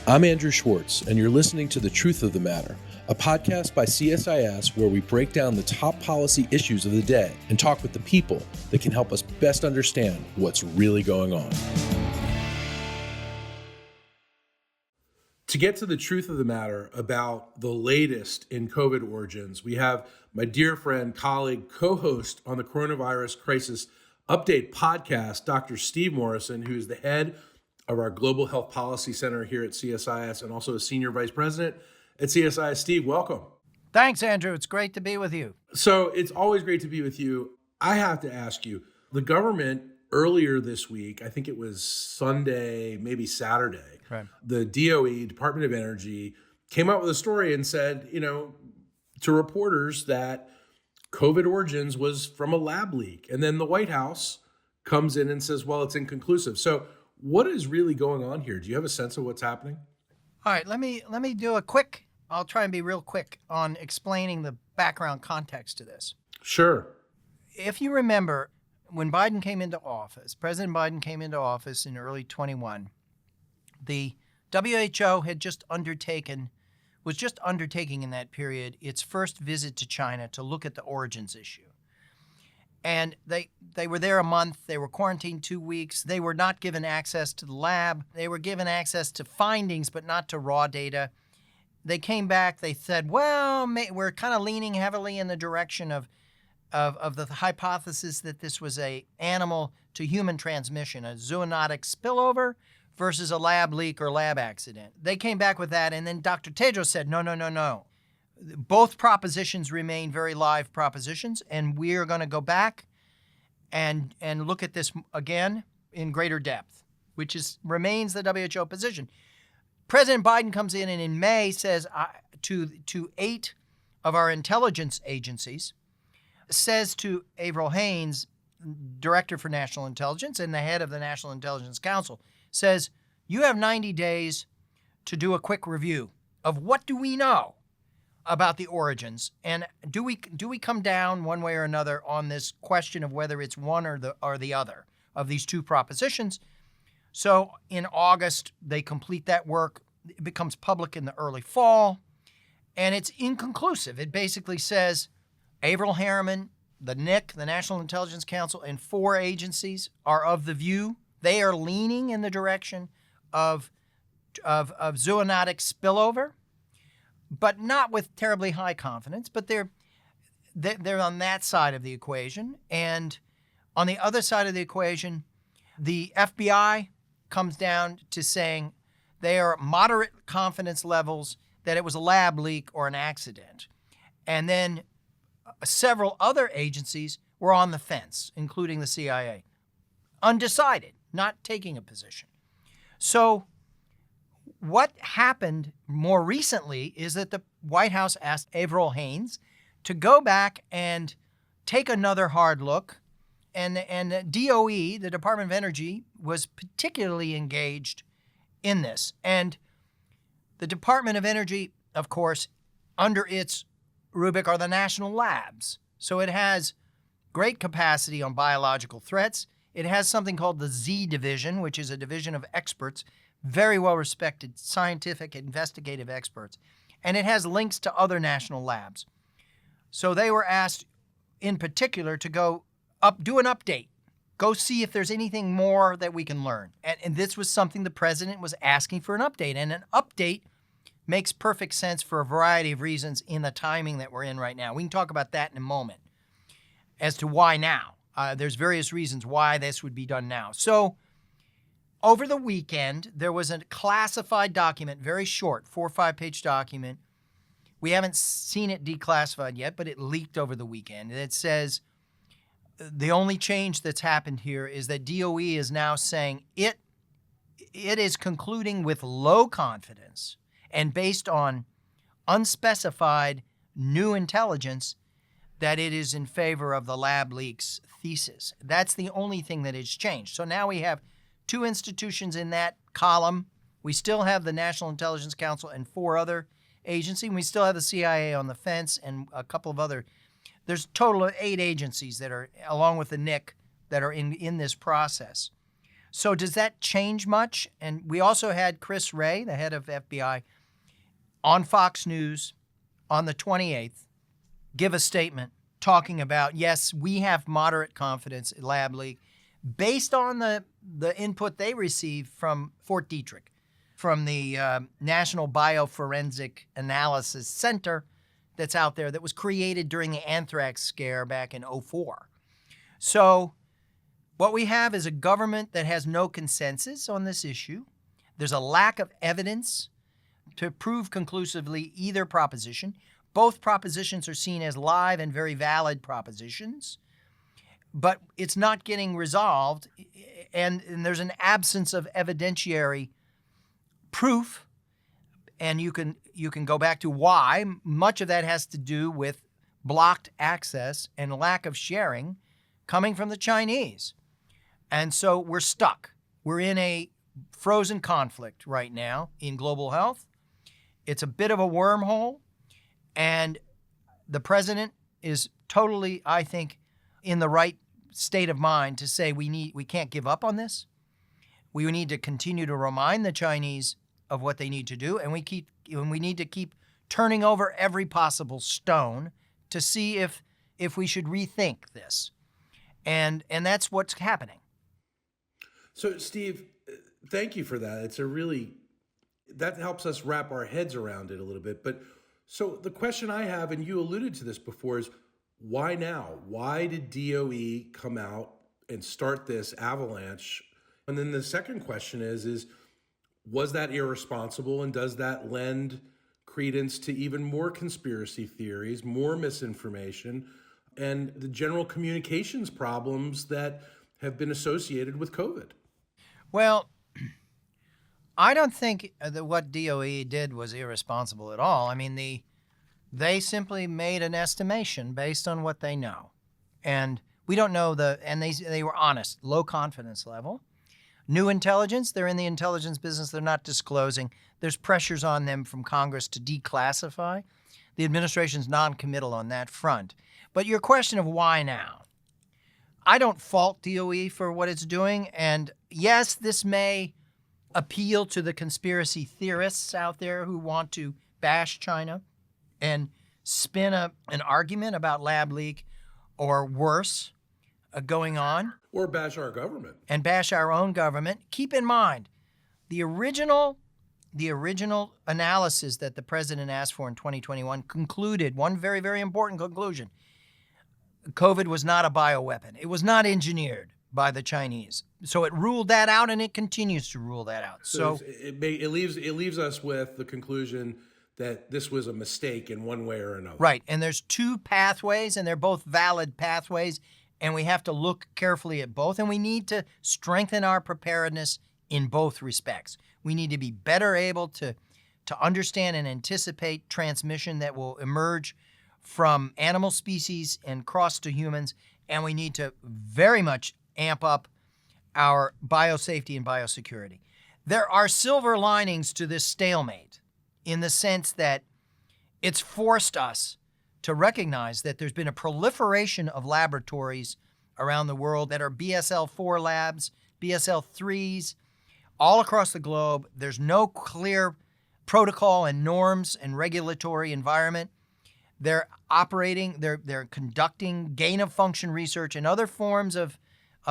I'm Andrew Schwartz, and you're listening to The Truth of the Matter, a podcast by CSIS where we break down the top policy issues of the day and talk with the people that can help us best understand what's really going on. To get to the truth of the matter about the latest in COVID origins, we have my dear friend, colleague, co-host on the Coronavirus Crisis Update podcast, Dr. Steve Morrison, who is the head of our Global Health Policy Center here at CSIS and also a senior vice president at CSIS. Steve, welcome. Thanks, Andrew. It's great to be with you. So it's always great to be with you. I have to ask you, the government earlier this week, I think it was Sunday, maybe Saturday, right, the DOE, Department of Energy, came out with a story and said, to reporters that COVID origins was from a lab leak. And then the White House comes in and says, well, it's inconclusive. So what is really going on here? Do you have a sense of what's happening? All right, let me do I'll try and be real quick on explaining the background context to this. Sure. If you remember, when President Biden came into office in early 21, the WHO was just undertaking in that period its first visit to China to look at the origins issue. And they were there a month. They were quarantined 2 weeks. They were not given access to the lab. They were given access to findings, but not to raw data. They came back. They said, well, we're kind of leaning heavily in the direction of the hypothesis that this was a animal to human transmission, a zoonotic spillover versus a lab leak or lab accident. They came back with that, and then Dr. Tedros said, no. Both propositions remain very live propositions, and we are going to go back and look at this again in greater depth, which remains the WHO position. President Biden comes in and in May says to 8 of our intelligence agencies, says to Avril Haines, Director for National Intelligence and the head of the National Intelligence Council, says, you have 90 days to do a quick review of what do we know about the origins, and do we come down one way or another on this question of whether it's one or the other of these two propositions. So in August, they complete that work. It becomes public in the early fall, and it's inconclusive. It basically says Avril Harriman, the NIC, the National Intelligence Council, and 4 agencies are of the view they are leaning in the direction of zoonotic spillover, but not with terribly high confidence, but they're on that side of the equation. And on the other side of the equation, the FBI comes down to saying they are moderate confidence levels that it was a lab leak or an accident. And then several other agencies were on the fence, including the CIA. Undecided, not taking a position. So what happened more recently is that the White House asked Avril Haines to go back and take another hard look. And DOE, the Department of Energy, was particularly engaged in this. And the Department of Energy, of course, under its rubric are the national labs. So it has great capacity on biological threats. It has something called the Z Division, which is a division of experts, very well-respected scientific investigative experts, and it has links to other national labs. So they were asked in particular to go do an update, go see if there's anything more that we can learn. And this was something the president was asking for an update, and an update makes perfect sense for a variety of reasons in the timing that we're in right now. We can talk about that in a moment as to why now. There's various reasons why this would be done now. So over the weekend, there was a classified document, very short, 4 or 5 page document. We haven't seen it declassified yet, but it leaked over the weekend. And it says the only change that's happened here is that DOE is now saying it is concluding with low confidence and based on unspecified new intelligence that it is in favor of the lab leaks thesis. That's the only thing that has changed. So now we have 2 institutions in that column. We still have the National Intelligence Council and 4 other agencies. We still have the CIA on the fence and a couple of other. There's a total of 8 agencies that are, along with the NIC, that are in this process. So does that change much? And we also had Chris Wray, the head of FBI, on Fox News on the 28th, give a statement talking about, yes, we have moderate confidence in lab leak based on the input they received from Fort Detrick, from the National Bioforensic Analysis Center that's out there that was created during the anthrax scare back in '04. So what we have is a government that has no consensus on this issue. There's a lack of evidence to prove conclusively either proposition. Both propositions are seen as live and very valid propositions, but it's not getting resolved, and there's an absence of evidentiary proof, and you can go back to why. Much of that has to do with blocked access and lack of sharing coming from the Chinese. And so we're stuck. We're in a frozen conflict right now in global health. It's a bit of a wormhole, and the president is totally, I think, in the right state of mind to say we can't give up on this. We need to continue to remind the Chinese of what they need to do, and we need to keep turning over every possible stone to see if we should rethink this. And that's what's happening. So, Steve, thank you for that. That helps us wrap our heads around it a little bit. But so the question I have, and you alluded to this before, is why now? Why did DOE come out and start this avalanche? And then the second question is was that irresponsible, and does that lend credence to even more conspiracy theories, more misinformation, and the general communications problems that have been associated with COVID? Well, I don't think that what DOE did was irresponsible at all. I mean, they simply made an estimation based on what they know. And we don't know and they were honest, low confidence level. New intelligence, they're in the intelligence business, they're not disclosing. There's pressures on them from Congress to declassify. The administration's non-committal on that front. But your question of why now? I don't fault DOE for what it's doing. And yes, this may appeal to the conspiracy theorists out there who want to bash China and spin an argument about lab leak or worse going on. Or bash our government. And bash our own government. Keep in mind, the original analysis that the president asked for in 2021 concluded one very, very important conclusion. COVID was not a bioweapon. It was not engineered by the Chinese. So it ruled that out, and it continues to rule that out. So it leaves us with the conclusion that this was a mistake in one way or another. Right, and there's two pathways, and they're both valid pathways, and we have to look carefully at both, and we need to strengthen our preparedness in both respects. We need to be better able to understand and anticipate transmission that will emerge from animal species and cross to humans, and we need to very much amp up our biosafety and biosecurity. There are silver linings to this stalemate in the sense that it's forced us to recognize that there's been a proliferation of laboratories around the world that are BSL-4 labs, BSL-3s, all across the globe. There's no clear protocol and norms and regulatory environment. They're conducting gain-of-function research and other forms of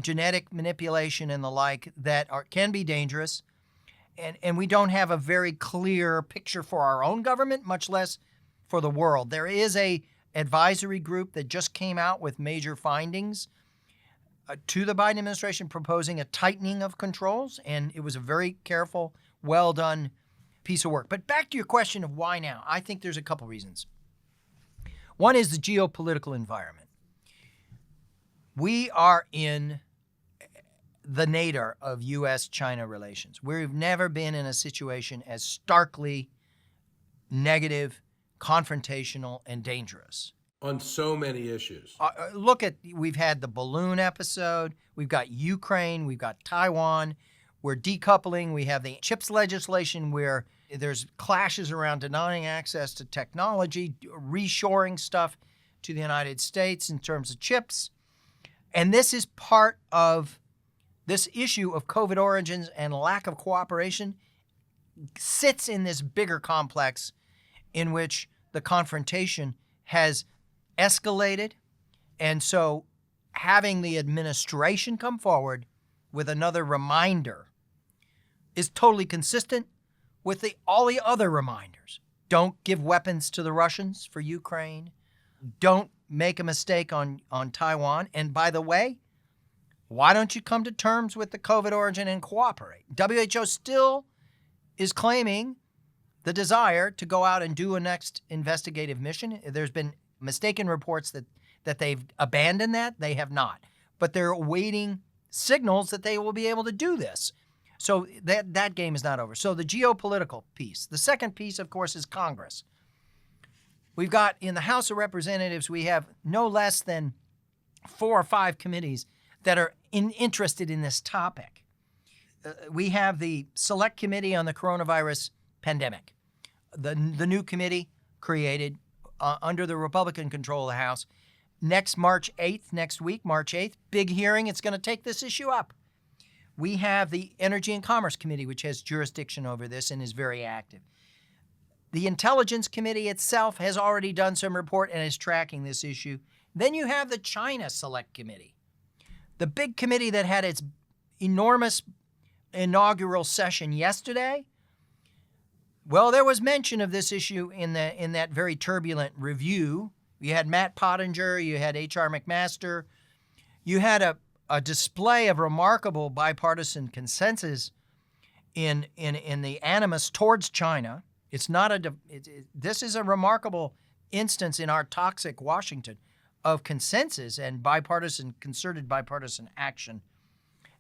genetic manipulation and the like that can be dangerous. And we don't have a very clear picture for our own government, much less for the world. There is a advisory group that just came out with major findings to the Biden administration proposing a tightening of controls, and it was a very careful, well-done piece of work. But back to your question of why now, I think there's a couple reasons. One is the geopolitical environment. We are in the nadir of U.S.-China relations. We've never been in a situation as starkly negative, confrontational, and dangerous. On so many issues. We've had the balloon episode, we've got Ukraine, we've got Taiwan, we're decoupling, we have the CHIPS legislation where there's clashes around denying access to technology, reshoring stuff to the United States in terms of chips. And this is part of this issue of COVID origins and lack of cooperation sits in this bigger complex in which the confrontation has escalated. And so having the administration come forward with another reminder is totally consistent with all the other reminders. Don't give weapons to the Russians for Ukraine. Don't make a mistake on Taiwan. And by the way, why don't you come to terms with the COVID origin and cooperate? WHO still is claiming the desire to go out and do a next investigative mission. There's been mistaken reports that they've abandoned that. They have not. But they're awaiting signals that they will be able to do this. So that game is not over. So the geopolitical piece. The second piece, of course, is Congress. We've got in the House of Representatives, we have no less than 4 or 5 committees that are interested in this topic. We have the Select Committee on the Coronavirus Pandemic, the new committee created under the Republican control of the House. Next March 8th, big hearing. It's going to take this issue up. We have the Energy and Commerce Committee, which has jurisdiction over this and is very active. The Intelligence Committee itself has already done some report and is tracking this issue. Then you have the China Select Committee, the big committee that had its enormous inaugural session yesterday. Well, there was mention of this issue in that very turbulent review. You had Matt Pottinger, you had H.R. McMaster, you had a display of remarkable bipartisan consensus in the animus towards China. It's not this is a remarkable instance in our toxic Washington of consensus and concerted bipartisan action.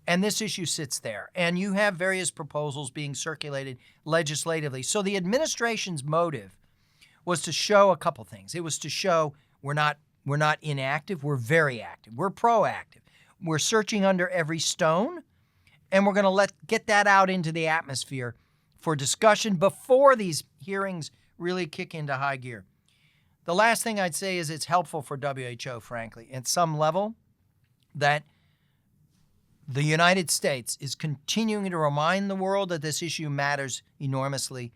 And this issue sits there. And you have various proposals being circulated legislatively. So the administration's motive was to show a couple things. It was to show we're not inactive, we're very active, we're proactive. We're searching under every stone, and we're going to get that out into the atmosphere for discussion before these hearings really kick into high gear. The last thing I'd say is it's helpful for WHO, frankly, at some level, that the United States is continuing to remind the world that this issue matters enormously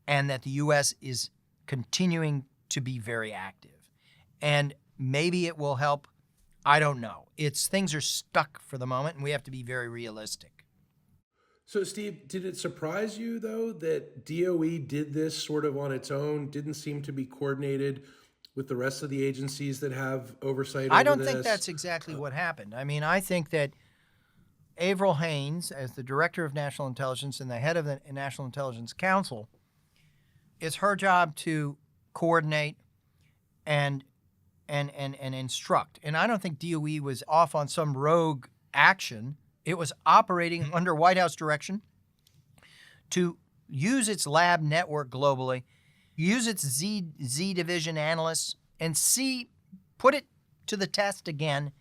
and that the U.S. is continuing to be very active. And maybe it will help. I don't know. Things are stuck for the moment, and we have to be very realistic. So, Steve, did it surprise you, though, that DOE did this sort of on its own, didn't seem to be coordinated with the rest of the agencies that have oversight over this? I don't think that's exactly what happened. I mean, I think that Avril Haines, as the Director of National Intelligence and the head of the National Intelligence Council, it's her job to coordinate and instruct. And I don't think DOE was off on some rogue action. It was operating under White House direction to use its lab network globally, use its Z division analysts, and put it to the test again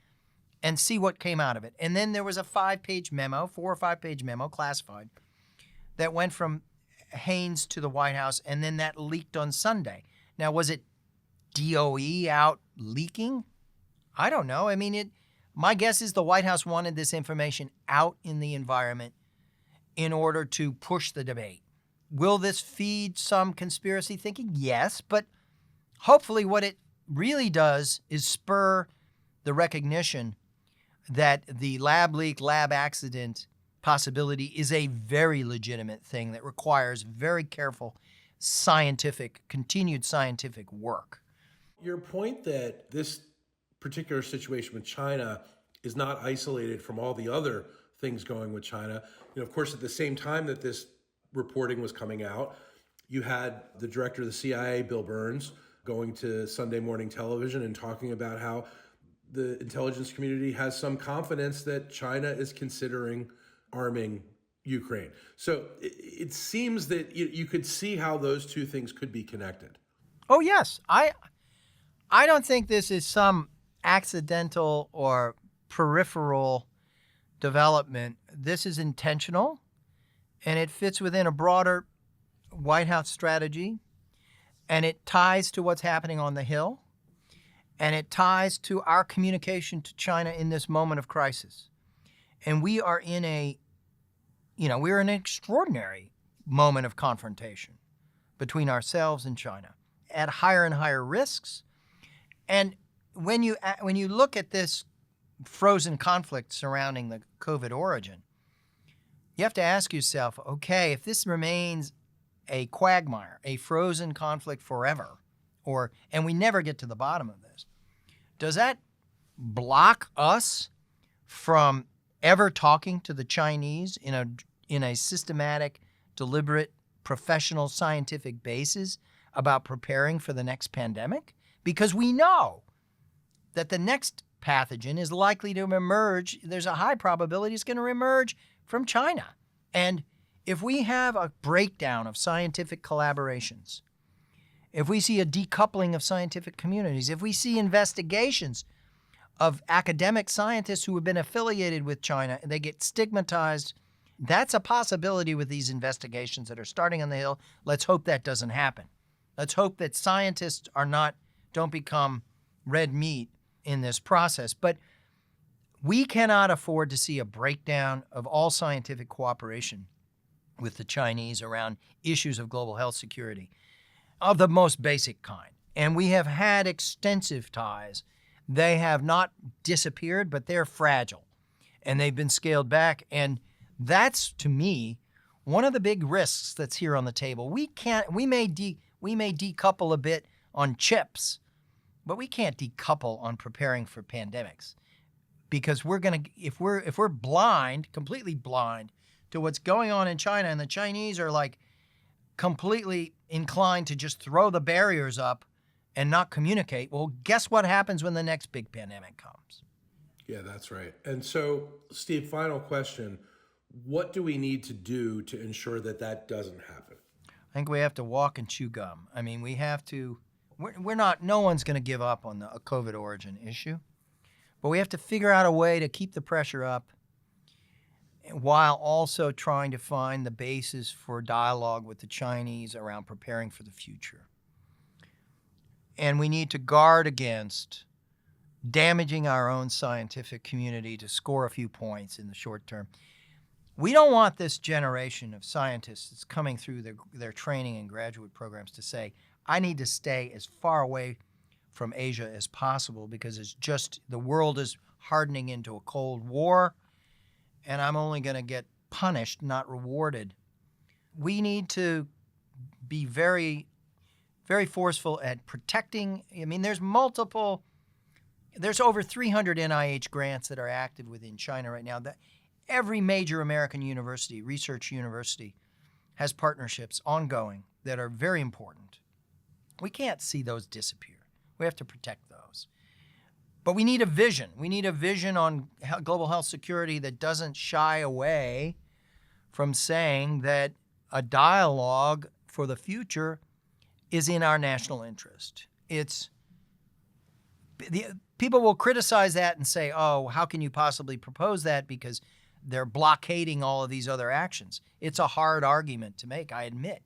and see what came out of it. And then there was a 4 or 5 page memo, classified, that went from Haines to the White House, and then that leaked on Sunday. Now, was it DOE out leaking? I don't know. I mean, my guess is the White House wanted this information out in the environment in order to push the debate. Will this feed some conspiracy thinking? Yes, but hopefully what it really does is spur the recognition that the lab leak, lab accident possibility is a very legitimate thing that requires very careful continued scientific work. Your point that this particular situation with China is not isolated from all the other things going with China. Of course, at the same time that this reporting was coming out, you had the director of the CIA, Bill Burns, going to Sunday morning television and talking about how the intelligence community has some confidence that China is considering arming Ukraine. So it seems that you could see how those two things could be connected. Oh, yes. I don't think this is some accidental or peripheral development. This is intentional, and it fits within a broader White House strategy, and it ties to what's happening on the Hill, and it ties to our communication to China in this moment of crisis. And we are in we're in an extraordinary moment of confrontation between ourselves and China at higher and higher risks. And when you look at this frozen conflict surrounding the COVID origin, you have to ask yourself, okay, if this remains a quagmire, a frozen conflict forever, and we never get to the bottom of this, does that block us from ever talking to the Chinese in a systematic, deliberate, professional, scientific basis about preparing for the next pandemic? Because we know that the next pathogen is likely to emerge. There's a high probability it's going to emerge from China. And if we have a breakdown of scientific collaborations, if we see a decoupling of scientific communities, if we see investigations of academic scientists who have been affiliated with China and they get stigmatized, that's a possibility with these investigations that are starting on the Hill. Let's hope that doesn't happen. Let's hope that scientists don't become red meat in this process. But we cannot afford to see a breakdown of all scientific cooperation with the Chinese around issues of global health security of the most basic kind. And we have had extensive ties. They have not disappeared, but they're fragile and they've been scaled back. And that's, to me, one of the big risks that's here on the table. We may decouple a bit on chips, but we can't decouple on preparing for pandemics, because if we're blind, completely blind to what's going on in China, and the Chinese are like completely inclined to just throw the barriers up and not communicate, well, guess what happens when the next big pandemic comes? Yeah, that's right. And so, Steve, final question. What do we need to do to ensure that that doesn't happen? I think we have to walk and chew gum. I mean, we have to, no one's going to give up on the COVID origin issue, but we have to figure out a way to keep the pressure up while also trying to find the basis for dialogue with the Chinese around preparing for the future. And we need to guard against damaging our own scientific community to score a few points in the short term. We don't want this generation of scientists that's coming through their training and graduate programs to say, I need to stay as far away from Asia as possible because the world is hardening into a Cold War, and I'm only going to get punished, not rewarded. We need to be very, very forceful at protecting. I mean, there's over 300 NIH grants that are active within China right now. Every major American research university, has partnerships ongoing that are very important. We can't see those disappear. We have to protect those. But we need a vision. We need a vision on global health security that doesn't shy away from saying that a dialogue for the future is in our national interest. People will criticize that and say, oh, how can you possibly propose that because they're blockading all of these other actions. It's a hard argument to make, I admit.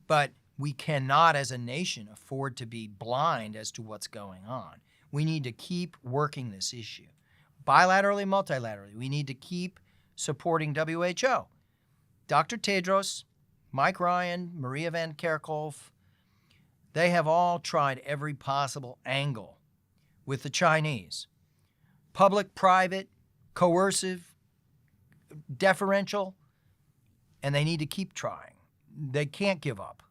But we cannot, as a nation, afford to be blind as to what's going on. We need to keep working this issue. Bilaterally, multilaterally, we need to keep supporting WHO. Dr. Tedros, Mike Ryan, Maria Van Kerkhove, they have all tried every possible angle with the Chinese. Public, private, coercive, deferential, and they need to keep trying. They can't give up,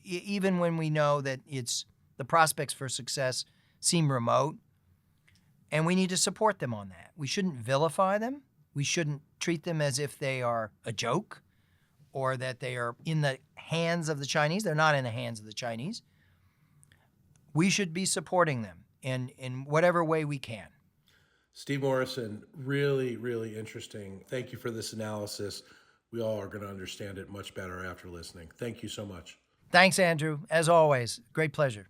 even when we know that the prospects for success seem remote, and we need to support them on that. We shouldn't vilify them. We shouldn't treat them as if they are a joke or that they are in the hands of the Chinese. They're not in the hands of the Chinese. We should be supporting them in whatever way we can. Steve Morrison, really, really interesting. Thank you for this analysis. We all are going to understand it much better after listening. Thank you so much. Thanks, Andrew. As always, great pleasure.